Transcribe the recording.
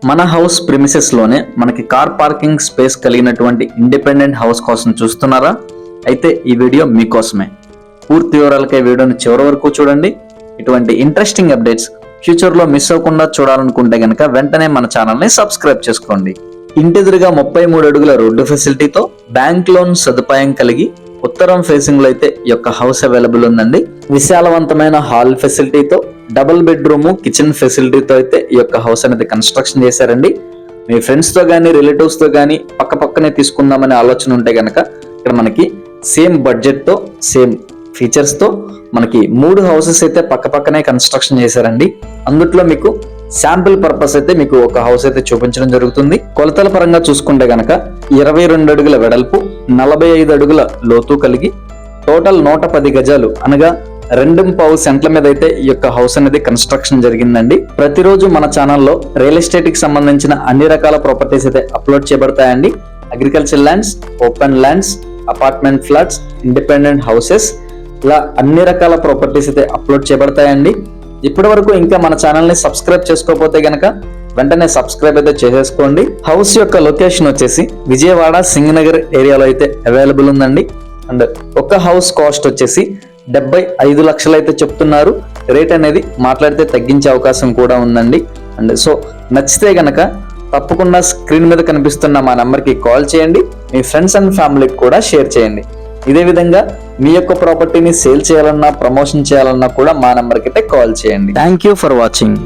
మన house premises లోనే మనకి కార్ పార్కింగ్ స్పేస్ కలిగినటువంటి ఇండిపెండెంట్ హౌస్ కోసం చూస్తున్నారా? అయితే ఈ వీడియో మీకోసమే. పూర్తి వివరాలకై వీడియోని చివరి వరకు చూడండి. ఇటువంటి ఇంట్రెస్టింగ్ అప్డేట్స్ ఫ్యూచర్ లో మిస్ అవ్వకుండా చూడాలనుకుంటే గనక వెంటనే మన ఛానల్ ని సబ్స్క్రైబ్ చేసుకోండి. ఇంటెదురుగా 33 అడుగుల రోడ్డు ఫెసిలిటీతో బ్యాంక్ లోన్ సదుపాయం కలిగి ఉత్తరం ఫేసింగ్ లో అయితే ఈ యొక్క హౌస్ అవైలబుల్ ఉందండి. విశాలవంతమైన హాల్ ఫెసిలిటీతో డబుల్ బెడ్రూమ్ కిచెన్ ఫెసిలిటీతో అయితే ఈ యొక్క హౌస్ అనేది కన్స్ట్రక్షన్ చేశారండి. మీ ఫ్రెండ్స్ తో గానీ రిలేటివ్స్ తో గానీ పక్క పక్కనే తీసుకుందామనే ఆలోచన ఉంటే గనక ఇక్కడ మనకి సేమ్ బడ్జెట్ తో సేమ్ ఫీచర్స్ తో మనకి 3 హౌసెస్ అయితే పక్క పక్కనే కన్స్ట్రక్షన్ చేశారండి. అందుట్లో మీకు శాంపిల్ పర్పస్ అయితే మీకు ఒక హౌస్ అయితే చూపించడం జరుగుతుంది. కొలతల పరంగా చూసుకుంటే గనక 22 అడుగుల వెడల్పు 45 అడుగుల లోతు కలిగి టోటల్ 110 గజాలు అనగా 2.5 సెంట్ల మీద అయితే ఈ యొక్క హౌస్ అనేది కన్స్ట్రక్షన్ జరిగిందండి. ప్రతిరోజు మన ఛానల్లో రియల్ ఎస్టేట్ కి సంబంధించిన అన్ని రకాల ప్రాపర్టీస్ అయితే అప్లోడ్ చేయబడతాయండి. Agriculture lands, open lands, apartment flats, independent houses, ఇలా అన్ని రకాల ప్రాపర్టీస్ అయితే అప్లోడ్ చేయబడతాయండి. ఇప్పటి వరకు ఇంకా మన ఛానల్ ని సబ్స్క్రైబ్ చేసుకోకపోతే గనక వెంటనే సబ్స్క్రైబ్ అయితే చేసేసుకోండి. హౌస్ యొక్క లొకేషన్ వచ్చేసి విజయవాడ సింగనగర్ ఏరియాలో అయితే అవైలబుల్ ఉందండి. అండ్ ఒక హౌస్ కాస్ట్ వచ్చేసి 75 లక్షలు అయితే చెప్తున్నారు. రేట్ అనేది మాట్లాడితే తగ్గించే అవకాశం కూడా ఉందండి. అండ్ సో నచ్చితే గనక తప్పకుండా స్క్రీన్ మీద కనిపిస్తున్న మా నెంబర్కి కాల్ చేయండి. మీ ఫ్రెండ్స్ అండ్ ఫ్యామిలీకి కూడా షేర్ చేయండి. ఇదే విధంగా మీ యొక్క ప్రాపర్టీని సేల్ చేయాలన్నా ప్రమోషన్ చేయాలన్నా కూడా మా నెంబర్కి అయితే కాల్ చేయండి. Thank you for watching.